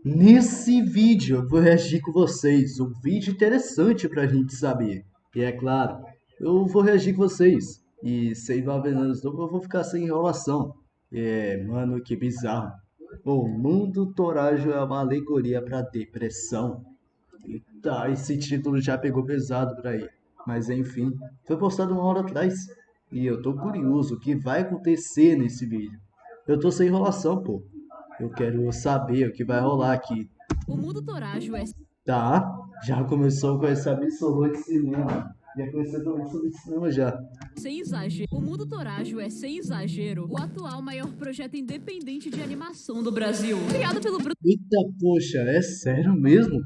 Nesse vídeo eu vou reagir com vocês, um vídeo interessante pra gente saber. E é claro, eu vou reagir com vocês. E sem Valvenanos eu vou ficar sem enrolação. Mano, que bizarro. O mundo torágio é uma alegoria pra depressão. Tá, esse título já pegou pesado pra aí. Mas enfim, foi postado uma hora atrás. E eu tô curioso o que vai acontecer nesse vídeo. Eu tô sem enrolação, pô. Eu quero saber o que vai rolar aqui. O mundo torágio é Tá, já começou com essa absoluta de cinema. Já começou com essa de cinema já. sem exagero. O mundo torágio é, sem exagero, o atual maior projeto independente de animação do Brasil. Criado pelo Bruno Eita, poxa, é sério mesmo?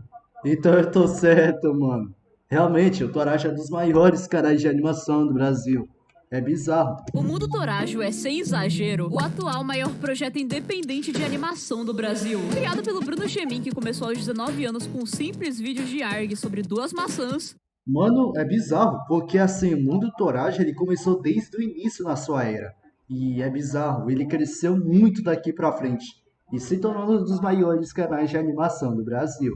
Então eu tô certo, mano. Realmente, o Toraja é um dos maiores canais de animação do Brasil. É bizarro. O mundo torágio é, sem exagero, o atual maior projeto independente de animação do Brasil. Criado pelo Bruno Gemin, que começou aos 19 anos com um simples vídeo de ARG sobre duas maçãs. Mano, é bizarro, porque assim, o mundo Toraja ele começou desde o início na sua era. E é bizarro, ele cresceu muito daqui pra frente. E se tornou um dos maiores canais de animação do Brasil.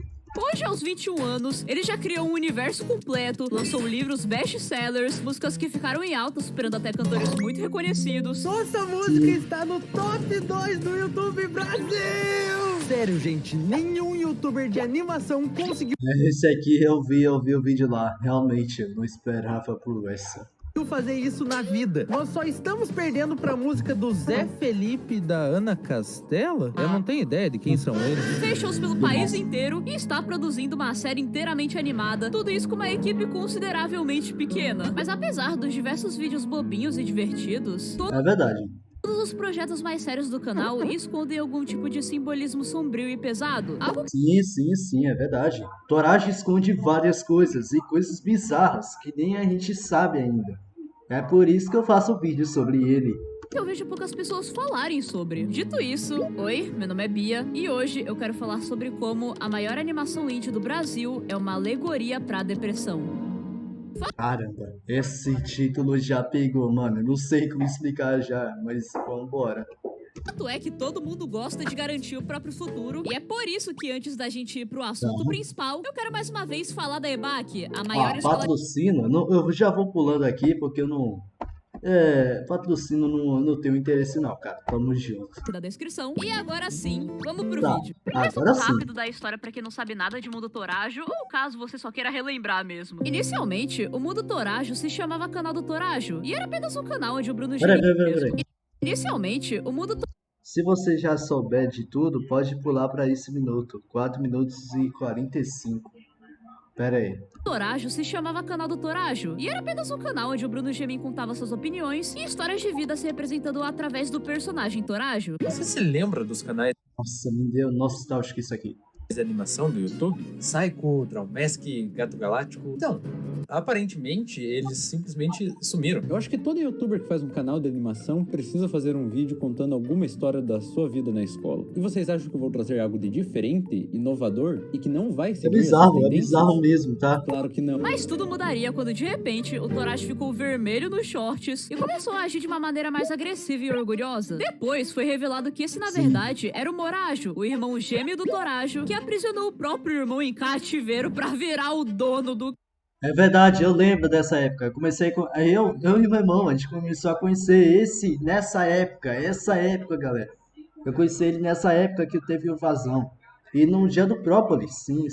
Hoje, aos 21 anos, ele já criou um universo completo, lançou livros best-sellers, músicas que ficaram em alta, superando até cantores muito reconhecidos. Nossa música está no top 2 do YouTube Brasil! Sério, gente, nenhum youtuber de animação conseguiu Esse aqui eu vi o vídeo lá. Realmente, eu não esperava por essa. fazer isso na vida. Nós só estamos perdendo pra música do Zé Felipe e da Ana Castela? Eu não tenho ideia de quem são eles. Fez shows pelo país inteiro e está produzindo uma série inteiramente animada, tudo isso com uma equipe consideravelmente pequena. Mas apesar dos diversos vídeos bobinhos e divertidos, É verdade. todos os projetos mais sérios do canal escondem algum tipo de simbolismo sombrio e pesado. Algo Sim, é verdade. Toraja esconde várias coisas e coisas bizarras que nem a gente sabe ainda. É por isso que eu faço vídeo sobre ele. que eu vejo poucas pessoas falarem sobre. Dito isso, oi, meu nome é Bia e hoje eu quero falar sobre como a maior animação indie do Brasil é uma alegoria pra depressão. Caramba, esse título já pegou, mano. Eu não sei como explicar já, mas vambora. Fato é que todo mundo gosta de garantir o próprio futuro, e é por isso que antes da gente ir pro assunto principal, eu quero mais uma vez falar da EBAC, a maior escola Patrocínio, eu já vou pulando aqui porque eu não. Patrocínio não tenho interesse não, cara. Tamo junto. da descrição. E agora sim, vamos pro Tá, vídeo. agora sim. Rápido da história pra quem não sabe nada de Mundo Torágio, ou caso você só queira relembrar mesmo. Inicialmente, o Mundo Torágio se chamava Canal do Torágio, e era apenas um canal onde o Bruno Peraí, Gemin peraí. Inicialmente, o Mundo Se você já souber de tudo, pode pular para esse minuto. 4 minutos e 45. Pera aí. Torágio se chamava Canal do Torágio, e era apenas um canal onde o Bruno Gemin contava suas opiniões e histórias de vida se representando através do personagem Torágio. Você se lembra dos canais Nossa, me deu nostálgico isso aqui. de animação do YouTube? Psycho, Draw Mask, Gato Galáctico? Então, aparentemente, eles simplesmente sumiram. Eu acho que todo youtuber que faz um canal de animação precisa fazer um vídeo contando alguma história da sua vida na escola. E vocês acham que eu vou trazer algo de diferente, inovador e que não vai É seguir essas bizarro tendências? mesmo, tá? Claro que não. Mas tudo mudaria quando de repente o Torágio ficou vermelho nos shorts e começou a agir de uma maneira mais agressiva e orgulhosa. Depois foi revelado que esse na verdade era o Morágio, o irmão gêmeo do Torágio, que aprisionou o próprio irmão em cativeiro pra virar o dono do É verdade, eu lembro dessa época. Eu comecei com. Eu e meu irmão, a gente começou a conhecer esse nessa época. Essa época, galera. Eu conheci ele nessa época que teve invasão. E num dia do Própolis, sim.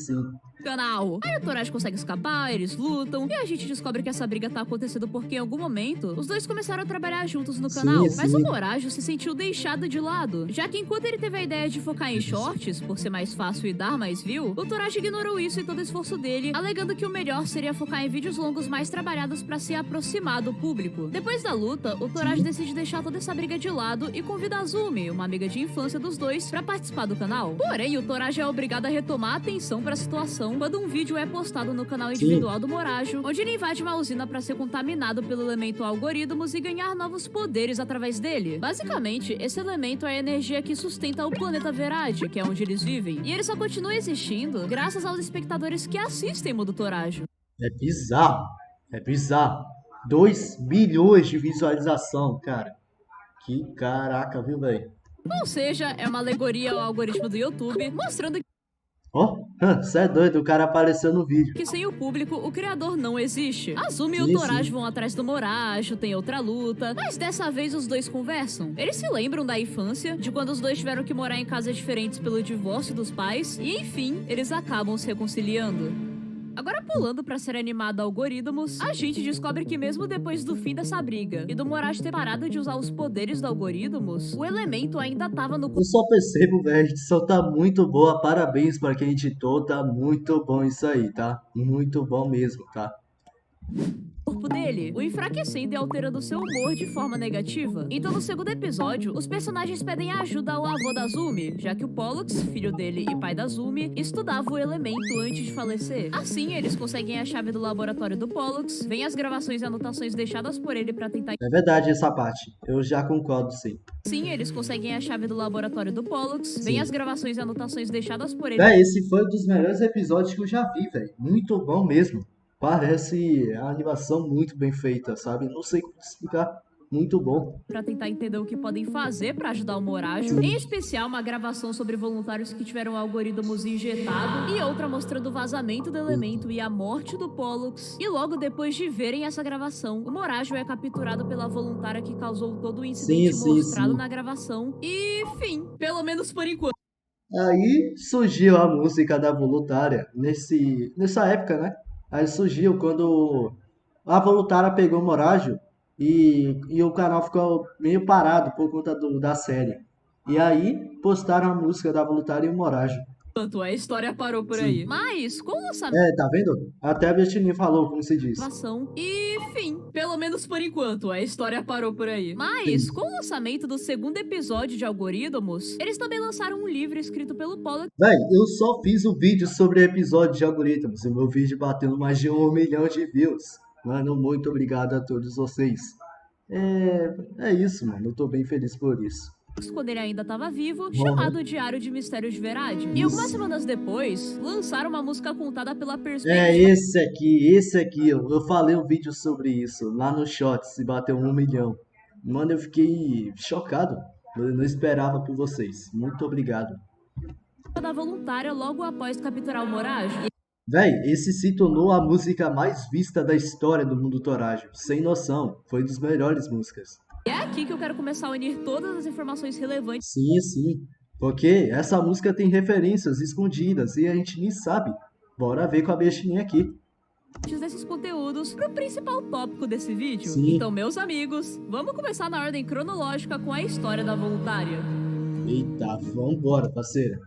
canal. Aí o Torágio consegue escapar, eles lutam, e a gente descobre que essa briga tá acontecendo porque em algum momento os dois começaram a trabalhar juntos no canal. Mas o Morágio se sentiu deixado de lado, já que enquanto ele teve a ideia de focar em shorts, por ser mais fácil e dar mais view, o Torágio ignorou isso e todo o esforço dele, alegando que o melhor seria focar em vídeos longos mais trabalhados pra se aproximar do público. Depois da luta, o Torágio decide deixar toda essa briga de lado e convida a Azumi, uma amiga de infância dos dois, pra participar do canal. Porém, o Torágio é obrigado a retomar a atenção pra situação quando um vídeo é postado no canal individual do Morágio, onde ele invade uma usina para ser contaminado pelo elemento algoritmos e ganhar novos poderes através dele. Basicamente, esse elemento é a energia que sustenta o planeta Verade, que é onde eles vivem, e ele só continua existindo graças aos espectadores que assistem Mundo Torágio. É bizarro. É bizarro. 2 bilhões de visualização, cara. Que caraca, viu, velho? Ou seja, é uma alegoria ao algoritmo do YouTube, mostrando Ó, cê é doido, o cara apareceu no vídeo. Que sem o público, o criador não existe. Azumi e o Sim, Toraji sim. vão atrás do Morajo, tem outra luta, mas dessa vez os dois conversam. Eles se lembram da infância, de quando os dois tiveram que morar em casas diferentes pelo divórcio dos pais, e enfim, eles acabam se reconciliando. Agora pulando pra série animada Algoritmos, a gente descobre que mesmo depois do fim dessa briga e do Morajo ter parado de usar os poderes do Algoritmos, o elemento ainda tava no Eu só percebo, velho, a edição tá muito boa. Parabéns pra quem editou, tá muito bom isso aí, tá? Muito bom mesmo, tá? corpo dele, o enfraquecendo e alterando seu humor de forma negativa. Então, no segundo episódio, os personagens pedem ajuda ao avô da Azumi, já que o Pollux, filho dele e pai da Azumi, estudava o elemento antes de falecer. Assim, eles conseguem a chave do laboratório do Pollux, vêm as gravações e anotações deixadas por ele pra tentar. É verdade essa parte. Eu já concordo, sim. Sim, eles conseguem a chave do laboratório do Pollux, vêm Sim. as gravações e anotações deixadas por ele. Véi, esse foi um dos melhores episódios que eu já vi, velho. Muito bom mesmo. Parece a animação muito bem feita, sabe? Não sei como explicar. Muito bom. Pra tentar entender o que podem fazer pra ajudar o Morajo, em especial uma gravação sobre voluntários que tiveram algoritmos injetados e outra mostrando o vazamento do elemento e a morte do Pollux. E logo depois de verem essa gravação, o Morajo é capturado pela voluntária que causou todo o incidente Sim, mostrado sim. na gravação. E, fim, pelo menos por enquanto. Aí surgiu a música da voluntária nessa época, né? Aí surgiu quando a voluntária pegou o Morajo e o canal ficou meio parado por conta da série. E aí postaram a música da voluntária e o Morajo. A história parou por Sim. aí. Mas, com o lançamento É, tá vendo? Até a Bettini falou, como se diz. gravação. E, fim, pelo menos por enquanto, a história parou por aí. Mas, com o lançamento do segundo episódio de Algoritmos, eles também lançaram um livro escrito pelo Pollux Véi, eu só fiz um vídeo sobre episódio de algoritmos. O meu vídeo bateu mais de 1 milhão de views. Mano, muito obrigado a todos vocês. É isso, mano. Eu tô bem feliz por isso. quando ele ainda estava vivo, chamado Diário de Mistérios de Verade. E algumas semanas depois, lançaram uma música contada pela É perspectiva esse aqui. Eu falei um vídeo sobre isso lá no Shots e bateu 1 milhão. Mano, eu fiquei chocado. Eu não esperava por vocês. Muito obrigado. da voluntária logo após capturar o Morajo. Véi, esse se tornou a música mais vista da história do mundo Torajo. Sem noção. Foi dos melhores músicas. E é aqui que eu quero começar a unir todas as informações relevantes Sim, sim. Porque essa música tem referências escondidas e a gente nem sabe. Bora ver com a bestinha aqui. desses conteúdos pro principal tópico desse vídeo. Sim. Então, meus amigos, vamos começar na ordem cronológica com a história da voluntária. Eita, vambora, parceira.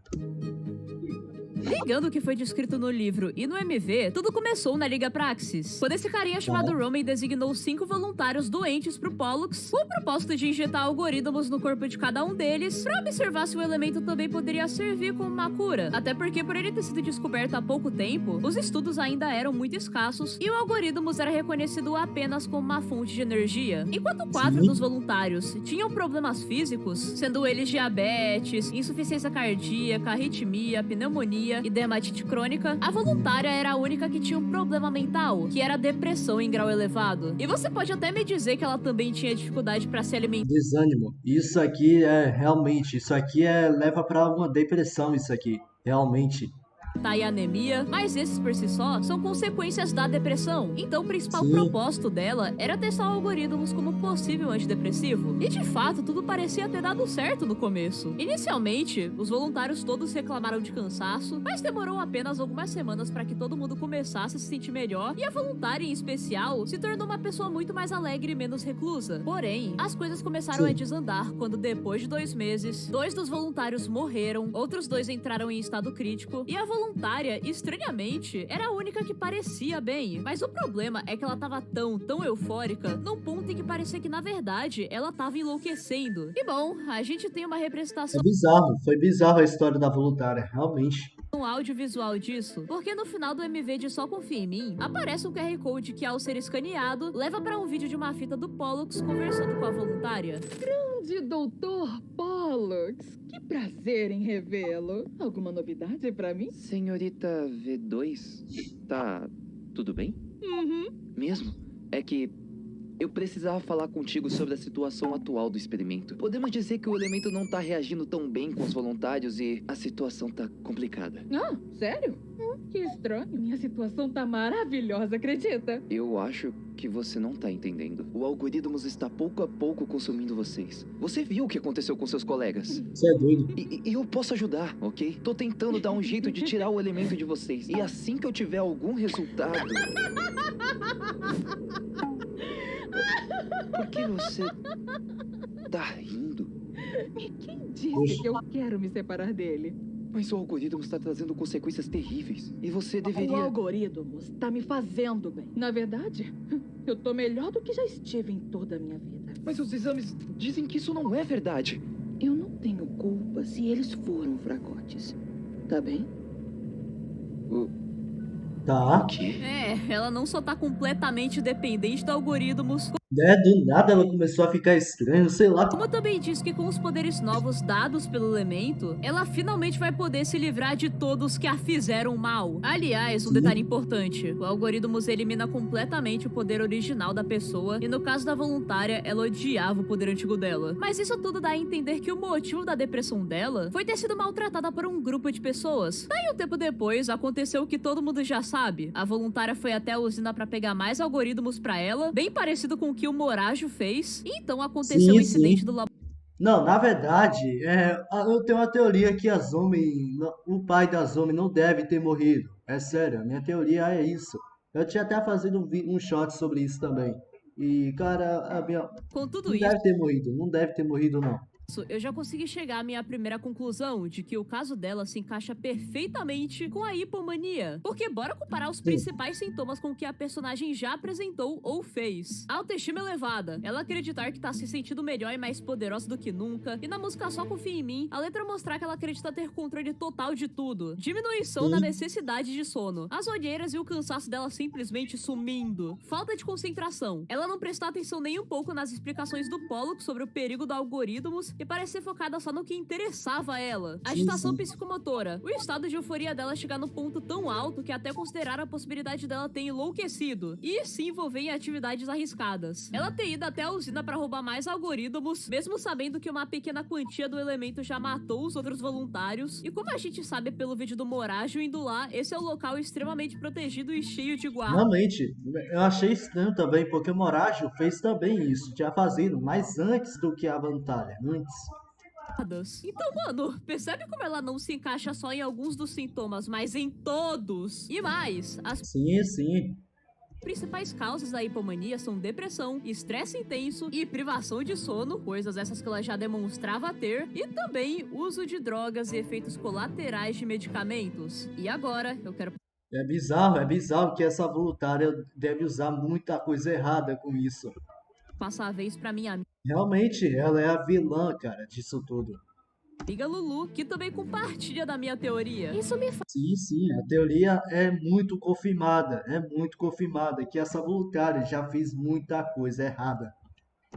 Ligando o que foi descrito no livro e no MV, tudo começou na Liga Praxis, quando esse carinha chamado Roman designou 5 voluntários doentes pro Pollux, com o propósito de injetar algoritmos no corpo de cada um deles, pra observar se o elemento também poderia servir como uma cura. Até porque, por ele ter sido descoberto há pouco tempo, os estudos ainda eram muito escassos e o algoritmos era reconhecido apenas como uma fonte de energia. Enquanto 4 Sim. dos voluntários tinham problemas físicos, sendo eles diabetes, insuficiência cardíaca, arritmia, pneumonia e dermatite crônica, a voluntária era a única que tinha um problema mental, que era depressão em grau elevado. E você pode até me dizer que ela também tinha dificuldade para se alimentar Desânimo. Isso aqui é realmente. Isso aqui leva pra uma depressão. Isso aqui. Realmente. e anemia, mas esses por si só são consequências da depressão. Então o principal Sim. propósito dela era testar algoritmos como possível antidepressivo. E de fato, tudo parecia ter dado certo no começo. Inicialmente, os voluntários todos reclamaram de cansaço, mas demorou apenas algumas semanas para que todo mundo começasse a se sentir melhor, e a voluntária em especial se tornou uma pessoa muito mais alegre e menos reclusa. Porém, as coisas começaram Sim. a desandar quando depois de 2 meses, 2 dos voluntários morreram, outros 2 entraram em estado crítico, e a voluntária, estranhamente, era a única que parecia bem. Mas o problema é que ela tava tão eufórica, num ponto em que parecia que, na verdade, ela tava enlouquecendo. E bom, a gente tem uma representação É bizarro. Foi bizarro a história da voluntária. Realmente. audiovisual disso, porque no final do MV de Só Confia em Mim, aparece um QR Code que, ao ser escaneado, leva para um vídeo de uma fita do Pollux conversando com a voluntária. De Doutor Pollux. Que prazer em revê-lo. Alguma novidade pra mim? Senhorita V2, tá tudo bem? Uhum. Mesmo? É que Eu precisava falar contigo sobre a situação atual do experimento. Podemos dizer que o elemento não tá reagindo tão bem com os voluntários e a situação tá complicada. Ah, sério? Que estranho. Minha situação tá maravilhosa, acredita? Eu acho que você não tá entendendo. O algoritmo está pouco a pouco consumindo vocês. Você viu o que aconteceu com seus colegas? Você é doido. E eu posso ajudar, ok? Tô tentando dar um jeito de tirar o elemento de vocês. E assim que eu tiver algum resultado... Por que você tá rindo? E quem disse que eu quero me separar dele? Mas o algoritmo está trazendo consequências terríveis. E você O deveria... algoritmo está me fazendo bem. Na verdade, eu tô melhor do que já estive em toda a minha vida. Mas os exames dizem que isso não é verdade. Eu não tenho culpa se eles foram fracotes. Tá bem? Tá. O quê? Ela não só tá completamente dependente do algoritmos, Né? Do nada ela começou a ficar estranha, sei lá. como também diz que com os poderes novos dados pelo elemento, ela finalmente vai poder se livrar de todos que a fizeram mal. Aliás, um detalhe importante, o algoritmos elimina completamente o poder original da pessoa e no caso da voluntária, ela odiava o poder antigo dela. Mas isso tudo dá a entender que o motivo da depressão dela foi ter sido maltratada por um grupo de pessoas. Daí um tempo depois, aconteceu o que todo mundo já sabe. A voluntária foi até a usina pra pegar mais algoritmos pra ela, bem parecido com o que o Morajo fez, e então aconteceu o incidente do laboratório. Não, na verdade, eu tenho uma teoria que a Zoe, o pai da Zoe não deve ter morrido. É sério, a minha teoria é isso. Eu tinha até fazendo um short sobre isso também. E, cara, Com tudo não isso, deve ter morrido não. eu já consegui chegar à minha primeira conclusão de que o caso dela se encaixa perfeitamente com a hipomania. Porque bora comparar os principais sintomas com o que a personagem já apresentou ou fez. Autoestima elevada, ela acreditar que tá se sentindo melhor e mais poderosa do que nunca, e na música Só Confia em Mim, a letra mostrar que ela acredita ter controle total de tudo. Diminuição na necessidade de sono, as olheiras e o cansaço dela simplesmente sumindo. Falta de concentração, ela não prestar atenção nem um pouco nas explicações do Pollux sobre o perigo do algoritmos e parecer focada só no que interessava a ela. Agitação psicomotora. O estado de euforia dela chegar no ponto tão alto que até considerar a possibilidade dela ter enlouquecido e se envolver em atividades arriscadas. Ela ter ido até a usina pra roubar mais algoritmos, mesmo sabendo que uma pequena quantia do elemento já matou os outros voluntários. E como a gente sabe pelo vídeo do Morajo indo lá, esse é um local extremamente protegido e cheio de guardas. Realmente, eu achei estranho também, porque o Morajo fez também isso, já fazendo, mas antes do que a Vantalia, antes. Então, mano, percebe como ela não se encaixa só em alguns dos sintomas, mas em todos? E mais, as Sim. principais causas da hipomania são depressão, estresse intenso e privação de sono, coisas essas que ela já demonstrava ter, e também uso de drogas e efeitos colaterais de medicamentos. E agora, eu quero É bizarro que essa voluntária deve usar muita coisa errada com isso. passar a vez pra minha Realmente, ela é a vilã, cara, disso tudo. amiga Lulu, que também compartilha da minha teoria. Isso me Sim, a teoria é muito confirmada, que essa voluntária já fez muita coisa errada.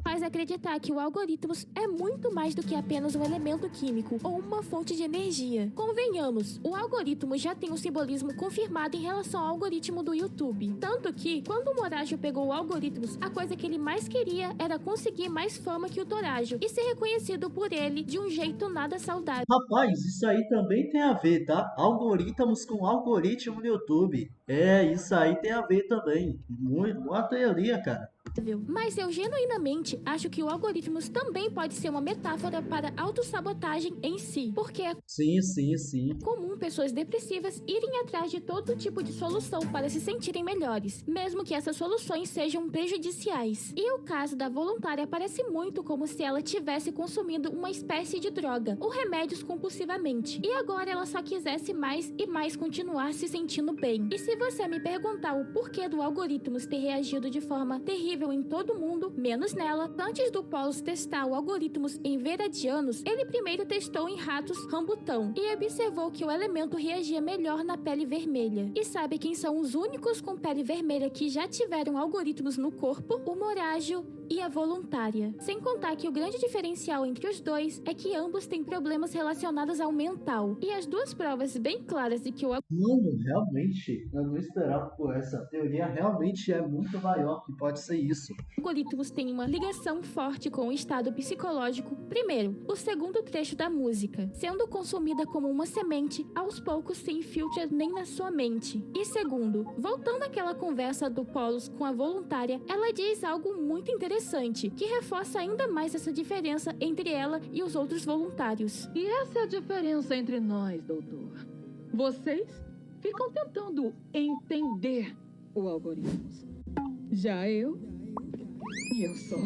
faz acreditar que o algoritmo é muito mais do que apenas um elemento químico ou uma fonte de energia. Convenhamos, o algoritmo já tem um simbolismo confirmado em relação ao algoritmo do YouTube. Tanto que, quando o Morajo pegou o algoritmo, a coisa que ele mais queria era conseguir mais fama que o Torajo e ser reconhecido por ele de um jeito nada saudável. Rapaz, isso aí também tem a ver, tá? Algoritmos com algoritmo no YouTube. Isso aí tem a ver também. Muito boa teoria, cara. Mas eu genuinamente acho que o algoritmo também pode ser uma metáfora para autossabotagem em si, porque é Sim. comum pessoas depressivas irem atrás de todo tipo de solução para se sentirem melhores, mesmo que essas soluções sejam prejudiciais. E o caso da voluntária parece muito como se ela tivesse consumindo uma espécie de droga ou remédios compulsivamente, e agora ela só quisesse mais e mais continuar se sentindo bem. E se você me perguntar o porquê do algoritmo ter reagido de forma terrível em todo mundo, menos nela, antes do Pollux testar o algoritmo em veradianos, ele primeiro testou em ratos rambutão e observou que o elemento reagia melhor na pele vermelha. E sabe quem são os únicos com pele vermelha que já tiveram algoritmos no corpo? O Morajo e a voluntária. Sem contar que o grande diferencial entre os dois é que ambos têm problemas relacionados ao mental. E as duas provas bem claras de que o Mano, realmente, eu não esperava por essa teoria, realmente é muito maior que pode ser isso. algoritmos têm uma ligação forte com o estado psicológico. Primeiro, o segundo trecho da música, sendo consumida como uma semente, aos poucos se infiltra nem na sua mente. E segundo, voltando àquela conversa do Polos com a voluntária, ela diz algo muito interessante, que reforça ainda mais essa diferença entre ela e os outros voluntários. E essa é a diferença entre nós, doutor. Vocês ficam tentando entender o algoritmo. Já eu só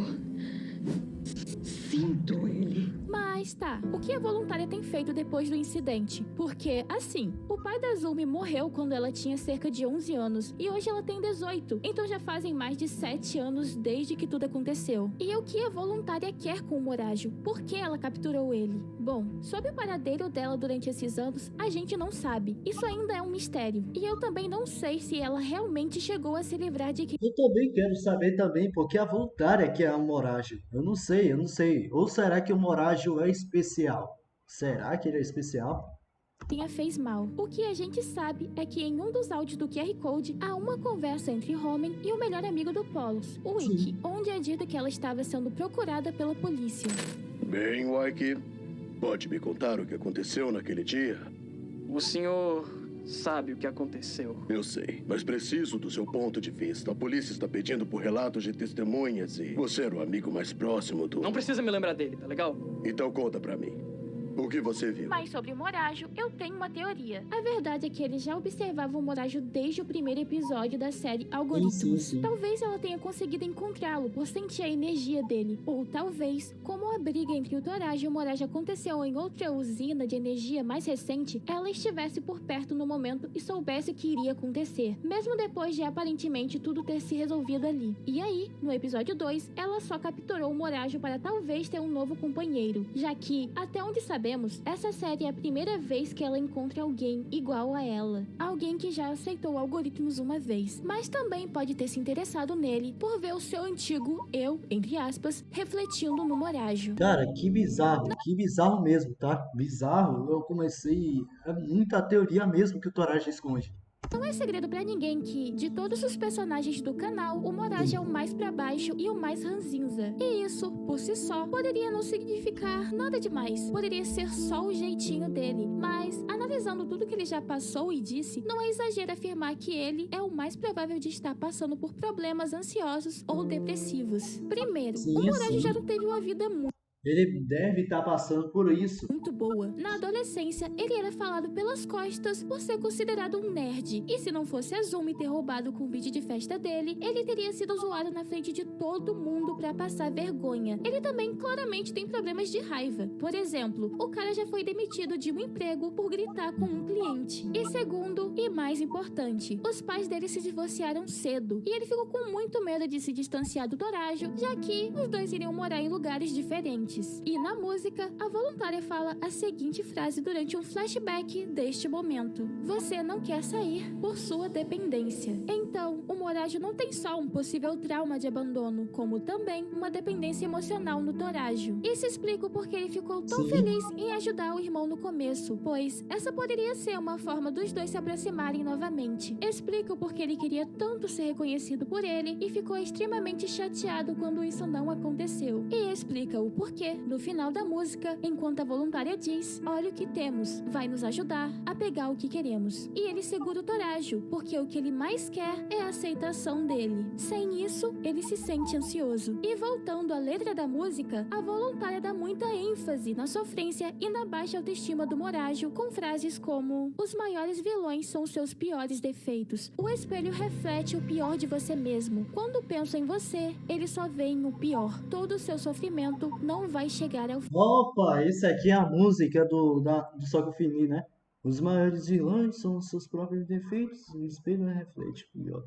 sinto ele. Mas tá, o que a voluntária tem feito depois do incidente? Porque, assim, o pai da Zumi morreu quando ela tinha cerca de 11 anos e hoje ela tem 18, então já fazem mais de 7 anos desde que tudo aconteceu. E o que a voluntária quer com o Morajo? Por que ela capturou ele? Bom, sobre o paradeiro dela durante esses anos, a gente não sabe. Isso ainda é um mistério. E eu também não sei se ela realmente chegou a se livrar de que Eu também quero saber também porque a voluntária que é o Morajo. Eu não sei. Ou será que o Morajo é especial? Será que ele é especial? a fez mal. O que a gente sabe é que em um dos áudios do QR Code há uma conversa entre Roman e o melhor amigo do Polos, o Wiki, onde é dito que ela estava sendo procurada pela polícia. Bem, Wiki, pode me contar o que aconteceu naquele dia? O senhor sabe o que aconteceu. Eu sei, mas preciso do seu ponto de vista. A polícia está pedindo por relatos de testemunhas e você era o amigo mais próximo do... Não precisa me lembrar dele, tá legal? Então conta pra mim. O que você viu? Mas sobre o Morajo, eu tenho uma teoria. A verdade é que ele já observava o Morajo desde o primeiro episódio da série Algoritmos. Sim. Talvez ela tenha conseguido encontrá-lo por sentir a energia dele. Ou talvez, como a briga entre o Torajo e o Morajo aconteceu em outra usina de energia mais recente, ela estivesse por perto no momento e soubesse o que iria acontecer, mesmo depois de aparentemente tudo ter se resolvido ali. E aí, no episódio 2, ela só capturou o Morajo para talvez ter um novo companheiro, já que, até onde sabemos, essa série é a primeira vez que ela encontra alguém igual a ela. Alguém que já aceitou Algoritmos uma vez, mas também pode ter se interessado nele por ver o seu antigo eu, entre aspas, refletindo no Morajo. Cara, que bizarro mesmo, tá? Bizarro, eu comecei... É muita teoria mesmo que o Torajo esconde. Não é segredo pra ninguém que, de todos os personagens do canal, o Morajo é o mais pra baixo e o mais ranzinza. E isso, por si só, poderia não significar nada demais. Poderia ser só o jeitinho dele. Mas, analisando tudo que ele já passou e disse, não é exagero afirmar que ele é o mais provável de estar passando por problemas ansiosos ou depressivos. Primeiro, o Morajo já não teve uma vida Ele deve estar passando por isso. muito boa. Na adolescência, ele era falado pelas costas por ser considerado um nerd. E se não fosse a Zumi ter roubado o convite de festa dele, ele teria sido zoado na frente de todo mundo pra passar vergonha. Ele também claramente tem problemas de raiva. Por exemplo, o cara já foi demitido de um emprego por gritar com um cliente. E segundo, e mais importante, os pais dele se divorciaram cedo. E ele ficou com muito medo de se distanciar do Torajo, já que os dois iriam morar em lugares diferentes. E na música, a voluntária fala a seguinte frase durante um flashback deste momento: você não quer sair por sua dependência. Então, o Morajo não tem só um possível trauma de abandono, como também uma dependência emocional no Torajo. Isso explica o porquê ele ficou tão feliz em ajudar o irmão no começo, pois essa poderia ser uma forma dos dois se aproximarem novamente. Explica o porquê ele queria tanto ser reconhecido por ele e ficou extremamente chateado quando isso não aconteceu. E explica o porquê no final da música, enquanto a voluntária diz: olha o que temos, vai nos ajudar a pegar o que queremos. E ele segura o Torajo, porque o que ele mais quer é a aceitação dele. Sem isso, ele se sente ansioso. E voltando à letra da música, a voluntária dá muita ênfase na sofrência e na baixa autoestima do Morajo, com frases como: os maiores vilões são os seus piores defeitos. O espelho reflete o pior de você mesmo. Quando penso em você, ele só vê o pior. Todo o seu sofrimento não vai chegar ao fim. Opa, esse aqui é a música do Soco Fini, né? Os maiores vilões são os seus próprios defeitos. O espelho reflete o pior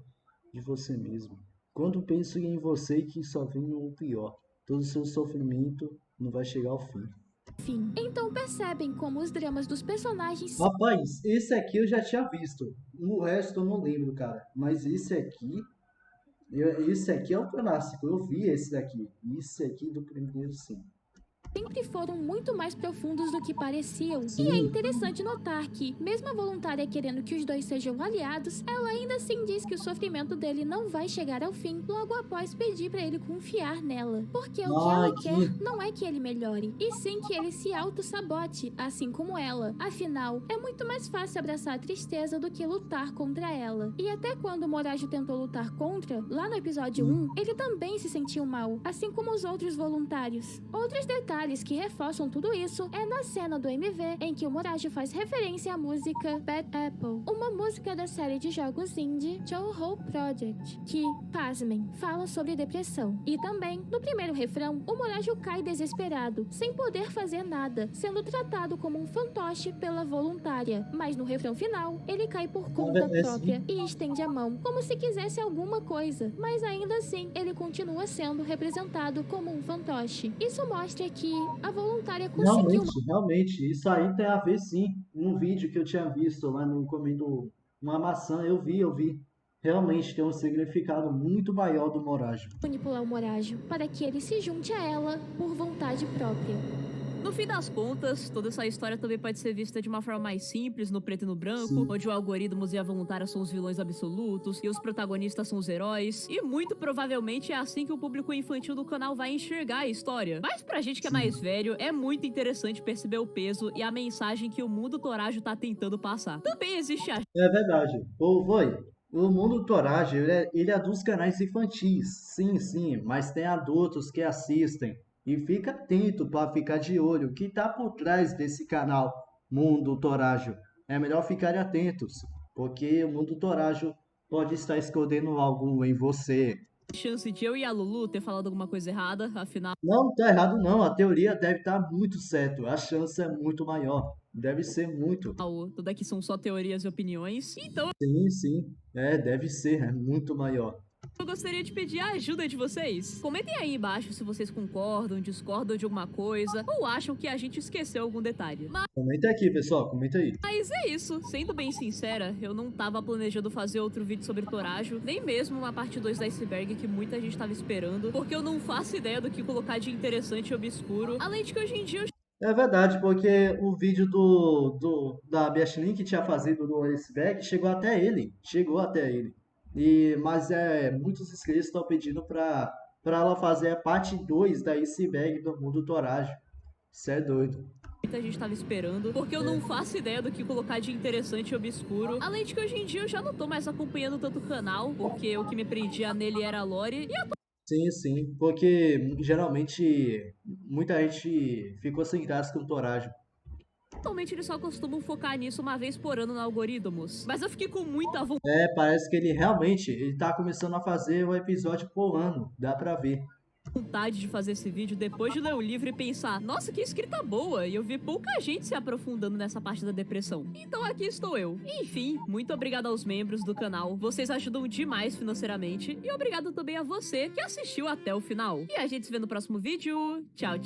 de você mesmo. Quando penso em você, que só vem o pior. Todo o seu sofrimento não vai chegar ao fim. Então percebem como os dramas dos personagens... Rapaz, esse aqui eu já tinha visto. O resto eu não lembro, cara. Mas esse aqui... Esse aqui é o clássico, eu vi esse daqui. Esse aqui do primeiro, sim. Sempre foram muito mais profundos do que pareciam. Sim. E é interessante notar que, mesmo a voluntária querendo que os dois sejam aliados, ela ainda assim diz que o sofrimento dele não vai chegar ao fim logo após pedir pra ele confiar nela. Porque o que ela quer não é que ele melhore, e sim que ele se auto-sabote, assim como ela. Afinal, é muito mais fácil abraçar a tristeza do que lutar contra ela. E até quando o Morajo tentou lutar contra, lá no episódio 1, ele também se sentiu mal, assim como os outros voluntários. Outros detalhes que reforçam tudo isso é na cena do MV em que o Morajo faz referência à música Bad Apple, uma música da série de jogos indie Touhou Project, que, pasmem, fala sobre depressão. E também, no primeiro refrão, o Morajo cai desesperado, sem poder fazer nada, sendo tratado como um fantoche pela voluntária. Mas no refrão final, ele cai por conta própria e estende a mão, como se quisesse alguma coisa. Mas ainda assim, ele continua sendo representado como um fantoche. Isso mostra que a voluntária conseguiu... Realmente, isso aí tem a ver sim. Um vídeo que eu tinha visto lá no comendo uma maçã, eu vi. Realmente tem um significado muito maior do Morajo. manipular o Morajo para que ele se junte a ela por vontade própria. No fim das contas, toda essa história também pode ser vista de uma forma mais simples, no preto e no branco, onde o algoritmo e a voluntária são os vilões absolutos e os protagonistas são os heróis. E muito provavelmente é assim que o público infantil do canal vai enxergar a história. Mas pra gente que é mais velho, é muito interessante perceber o peso e a mensagem que o mundo Torajo tá tentando passar. Também existe a... É verdade. O mundo Torajo, ele é dos canais infantis. Sim, mas tem adultos que assistem. E fica atento para ficar de olho o que está por trás desse canal Mundo Torajo. É melhor ficarem atentos, porque o Mundo Torajo pode estar escondendo algo em você. chance de eu e a Lulu ter falado alguma coisa errada, afinal... Não, tá errado não. A teoria deve estar muito certa. A chance é muito maior. Deve ser muito. Tudo aqui são só teorias e opiniões, então... Sim. Deve ser. É muito maior. Eu gostaria de pedir a ajuda de vocês. Comentem aí embaixo se vocês concordam, discordam de alguma coisa ou acham que a gente esqueceu algum detalhe. Comenta aqui, pessoal, comenta aí. Mas é isso. Sendo bem sincera, eu não tava planejando fazer outro vídeo sobre Torajo, nem mesmo uma parte 2 da Iceberg que muita gente tava esperando, porque eu não faço ideia do que colocar de interessante e obscuro. Além de que hoje em dia eu... É verdade, porque o vídeo da Biashlin que tinha fazido do Iceberg chegou até ele. Mas muitos inscritos estão pedindo para ela fazer a parte 2 da Iceberg do Mundo Torajo. Isso é doido. Muita gente tava esperando, porque eu não faço ideia do que colocar de interessante e obscuro. Além de que hoje em dia eu já não tô mais acompanhando tanto o canal, porque o que me prendia nele era a lore, e eu tô... Sim, porque geralmente muita gente ficou sem graça com o Torajo. Atualmente eles só costumam focar nisso uma vez por ano no algoritmos. Mas eu fiquei com muita vontade. Parece que ele tá começando a fazer um episódio por ano, dá pra ver. De fazer esse vídeo depois de ler o livro e pensar, nossa, que escrita boa, e eu vi pouca gente se aprofundando nessa parte da depressão. Então aqui estou eu. Enfim, muito obrigado aos membros do canal, vocês ajudam demais financeiramente, e obrigado também a você que assistiu até o final. E a gente se vê no próximo vídeo. Tchau.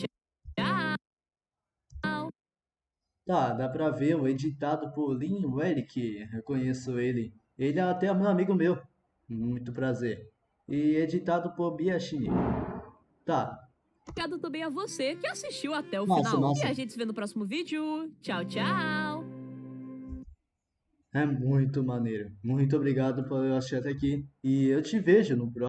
Tá, dá pra ver, o editado por Lin Werick, eu conheço ele. Ele é até meu amigo meu, muito prazer. E editado por Biashi. Tá. Obrigado também a você que assistiu até o final. E a gente se vê no próximo vídeo. Tchau. É muito maneiro. Muito obrigado por assistir até aqui. E eu te vejo no próximo.